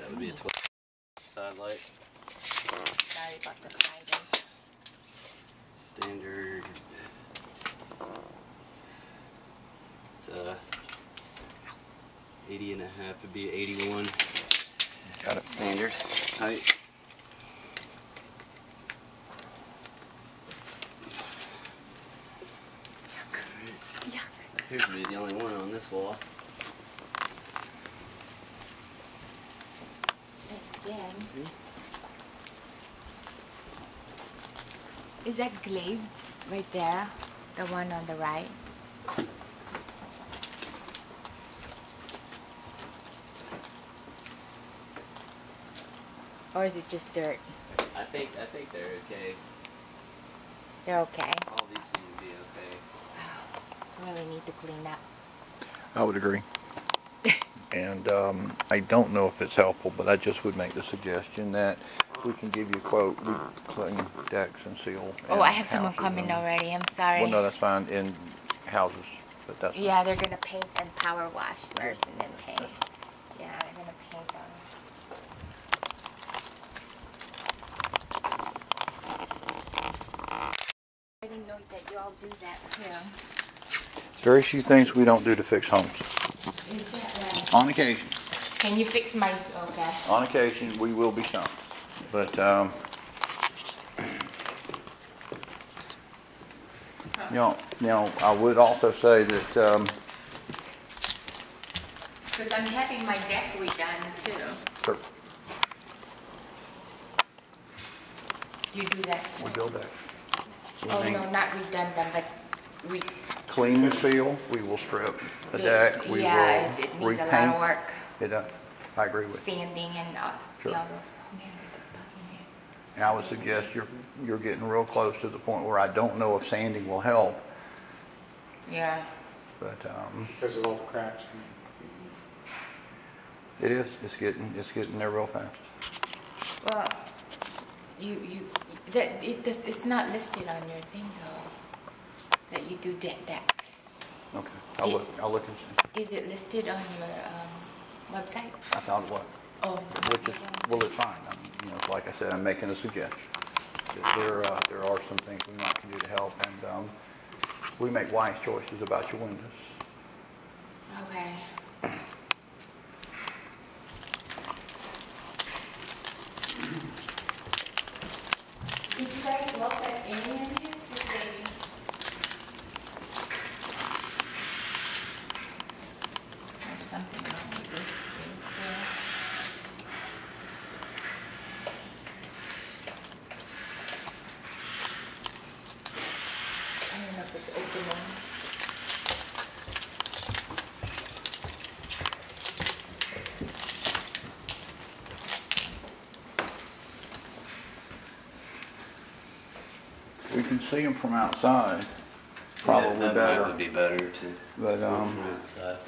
That would be a 12 side light. Sorry about the lighting. Standard. It's 80 and a half would be 81. Got it. Standard height. Yuck. Appears to be the only one on this wall. Again. Is that glazed right there? The one on the right? Or is it just dirt? I think they're okay. They're okay. All these seem to be okay. Wow. Really need to clean up. I would agree. And I don't know if it's helpful, but I just would make the suggestion that we can give you a quote. We clean decks and seal. Oh, I have someone coming already. I'm sorry. Well, no, that's fine in houses, but that's yeah, they're gonna paint and power wash first, and then paint. Yeah, they're gonna paint on. I didn't know that you all do that here. There's very few things we don't do to fix homes. Is that right? On occasion. Can you fix my? Okay. On occasion, we will be shown. But now I would also say that Because I'm having my deck redone too. sure, Do you do that? we build that. Oh no, not redone them, but Clean and seal, we will strip the deck, we yeah, will it needs repaint. a lot of work. It does. I agree with you. Sanding and Sure. see all those. And I would suggest you're getting real close to the point where I don't know if sanding will help, Yeah. but Because of all the cracks. it is. It's getting there real fast. Well, it's not listed on your thing though, that you do decks. Okay, I'll look and see. Is it listed on your website? I thought it was. Oh. Which is, well, it's fine. Like I said, I'm making a suggestion. There are some things we might can do to help, and we make wise choices about your windows. Okay. Did you guys look at any of these? There's something wrong with this thing still. I don't know if it's opening. We can see them from outside, probably yeah, that better. would be better too. But From outside.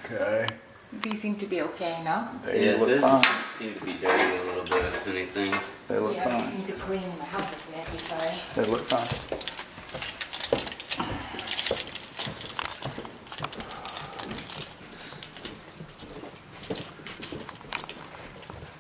okay, These seem to be okay, no? they Yeah, look this fine. seems to be dirty a little bit, if anything. They look Yeah, I just fine. need to clean my house is messy, sorry. They look fine.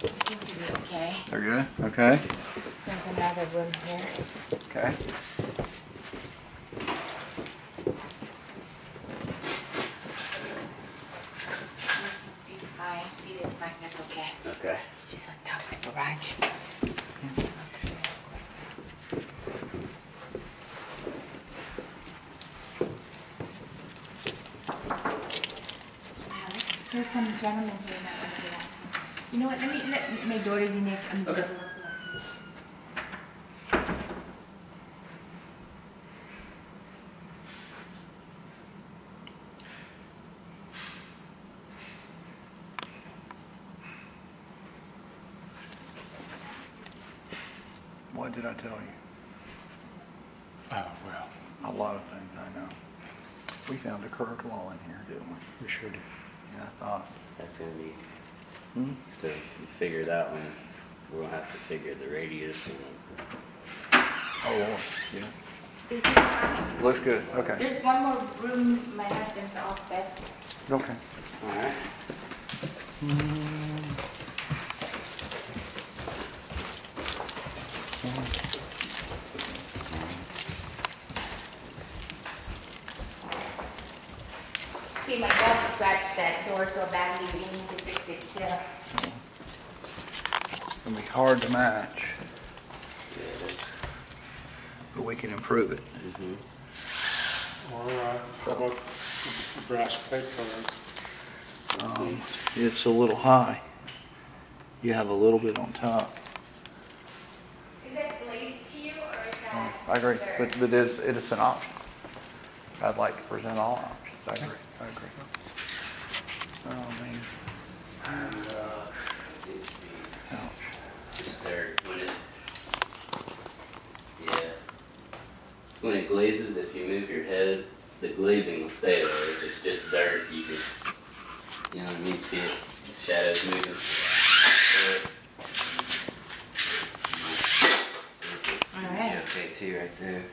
It seems to be okay. They're good. Okay. There's another room here. Okay. It's fine. We didn't find that's okay. Okay. It's just on top of the garage. Wow, there's some gentleman here that want to do that. You know what? Let my daughter's in there. I'm just look. What did I tell you? Oh, well, A lot of things I know. We found a curved wall in here, didn't we? we sure did. Yeah, I thought. That's gonna be, Hmm? to figure that one, we're gonna have to figure the radius and Oh, Lord. Yeah. This is fine. Looks good. Okay. There's one more room. My husband's off. That's Okay. Alright. my dog scratched that door so badly, we need to fix it too. It's gonna be hard to match, Yeah, it is. but we can improve it. Or, how about the brass plate color? It's a little high. You have a little bit on top. Is that glazed to you or is that? I agree, but it is an option. I'd like to present all options. I agree. Oh, man. And, it seems to be Ouch. just dirt when it glazes, if you move your head, the glazing will stay there. If it's just dirt, you just, you know what I mean, see it, the shadows moving. Alright. Okay too, right there.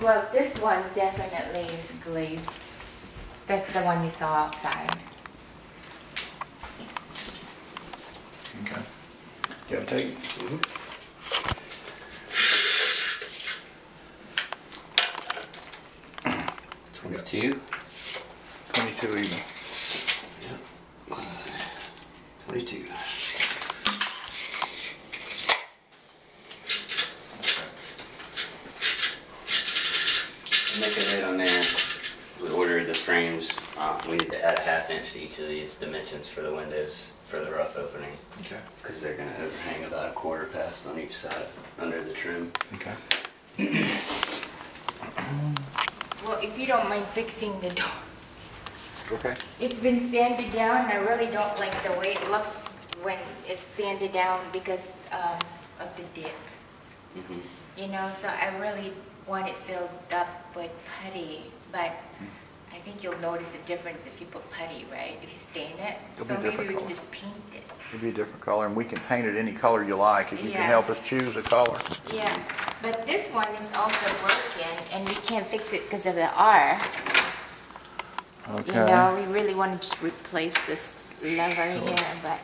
Well, this one definitely is glazed. That's the one you saw outside. Okay. You have a tape? 22. 22 even. 22. Make a note on there. We ordered the frames. We need to add a 1/2 inch to each of these dimensions for the windows for the rough opening. Okay. Because they're going to overhang about 1/4 past on each side under the trim. Okay. Well, if you don't mind fixing the door. Okay. It's been sanded down. I really don't like the way it looks when it's sanded down because of the dip. You know, so I really want it filled up with putty, but I think you'll notice a difference if you put putty, right? If you stain it. It'll So be maybe different we can color. just paint it. It'll be a different color, and we can paint it any color you like if you can Yeah. help us choose a color. Yeah, but this one is also broken and we can't fix it because of the R. Okay. You know, we really want to just replace this lever here, but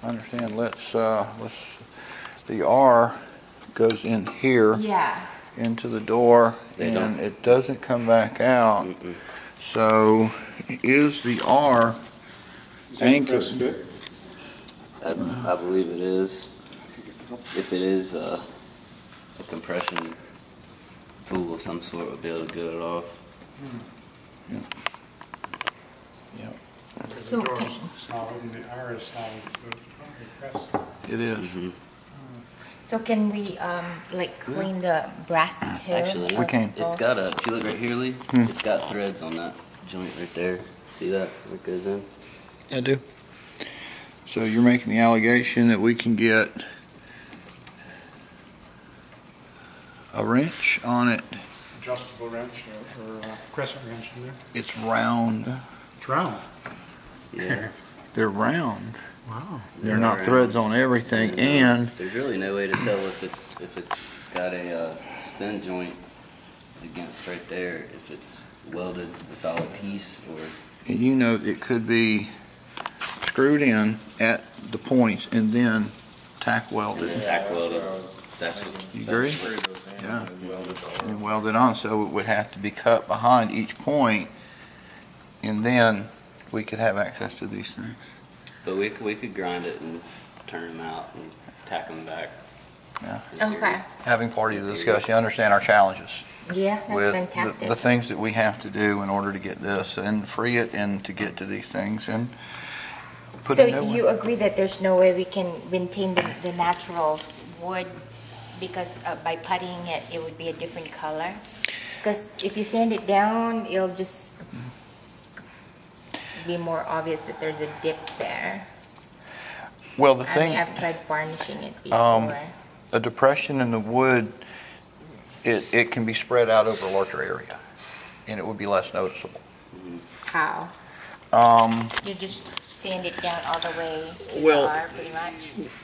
I understand. Let's, the R goes in here yeah. into the door, They and don't. it doesn't come back out. So is the R Is that anchored? press fit? I believe it is. If it is, a compression tool of some sort would be able to get it off. Yep, Because So the door can- is solid and the R is solid, so it's probably press. it is. So can we like clean the brass too? Actually, We can. It's got a, if you look right here, Lee, it's got threads on that joint right there. See that? It goes in. I do. So you're making the allegation that we can get a wrench on it. Adjustable wrench or crescent wrench in there. It's round. It's round. Yeah. They're round. Wow. They're not threads on everything, and There's really no way to tell if it's got a spin joint against right there, if it's welded a solid piece or. and you know it could be screwed in at the points and then tack welded. Tack welded. That's what. You agree? that's what- Yeah. And welded on, so it would have to be cut behind each point, and then we could have access to these things. But we could grind it and turn them out and tack them back. Yeah. Okay. Having part of the discussion, you understand our challenges Yeah, that's with fantastic. the things that we have to do in order to get this and free it and to get to these things and put So a new you one. agree that there's no way we can maintain the natural wood because by puttying it, it would be a different color? Because if you sand it down, it'll just be more obvious that there's a dip there. Well, the I thing, mean, I've tried varnishing it before. a depression in the wood, it can be spread out over a larger area, and it would be less noticeable. How? You just sand it down all the way to Well, the R, pretty much?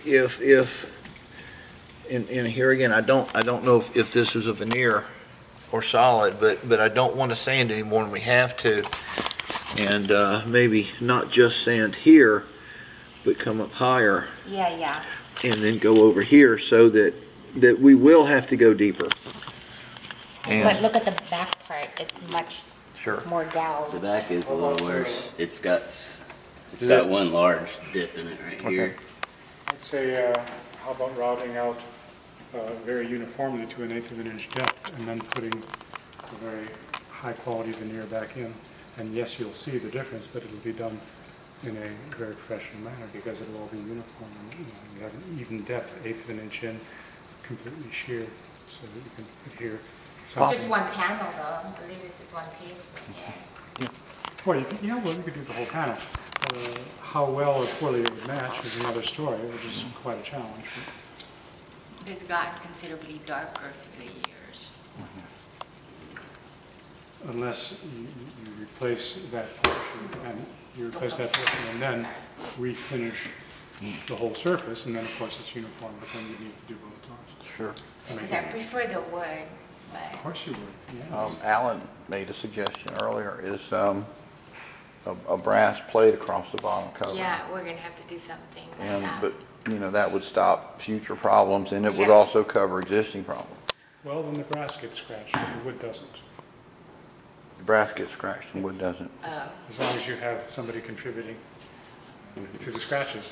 If and here again, I don't know if this is a veneer or solid, but I don't want to sand any more than we have to, and maybe not just sand here, but come up higher Yeah, yeah. and then go over here, so that we will have to go deeper. But And look at the back part, it's much Sure. more gouge. The back is a little worse. It's got one large dip in it right here. I'd say, how about routing out very uniformly to 1/8 of an inch depth and then putting a very high-quality veneer back in. And yes, you'll see the difference, but it'll be done in a very professional manner because it'll all be uniform. And, you have an even depth, 1/8 of an inch in, completely sheer, so that you can adhere. Just one panel though, I believe this is one piece. Yeah. Well, you could do the whole panel. How well or poorly it would match is another story, which is quite a challenge. It's gotten considerably darker through the years. Unless you replace that portion and then refinish the whole surface, and then of course it's uniform, but then you need to do both tones. Sure. Because I prefer the wood, Of but course you would, yeah. Alan made a suggestion earlier, is a brass plate across the bottom cover. yeah, we're gonna have to do something like And, that. but, you know, that would stop future problems, and it would Yeah. also cover existing problems. Well, then the brass gets scratched, but the wood doesn't. The brass gets scratched and wood doesn't. Oh, As long as you have somebody contributing to the scratches.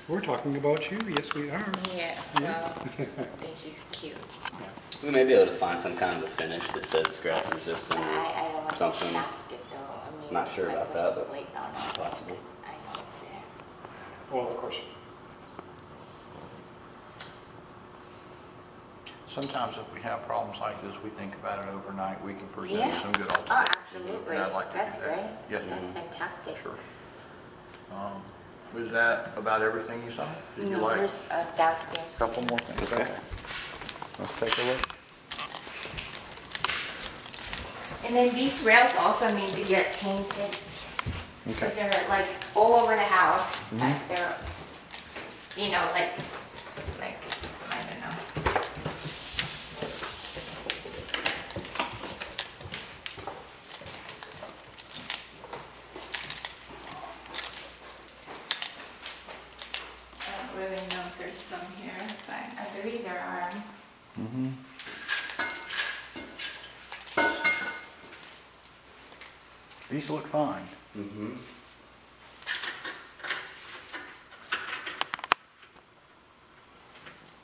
We're talking about you, yes we are. yeah, well, I think she's cute. We may be able to find some kind of a finish that says scratch resistant or I don't want to something. mask it though. I mean, Not sure like about with that, the but plate on it. possible. I know it's there. Well, of course. Sometimes if we have problems like this, we think about it overnight, we can present Yeah. some good Oh, alternatives. absolutely. And I'd like to do That's that. great. Yes, That's ma'am. fantastic. Sure. Was that about everything you saw? Did you No, like there's downstairs. a couple more things? Okay. Let's take a look. And then these rails also need to get painted because Okay. they're like all over the house. Mhm. Like they're, you know, like, I don't know. I don't really know if there's some here, but I believe there are. Mm-hmm. These look fine. Mm-hmm.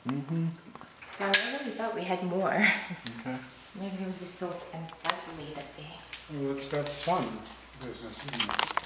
Mm-hmm. So I really thought we had more. Okay. Maybe it was just so unsightly that they. Well, that's some business, isn't it?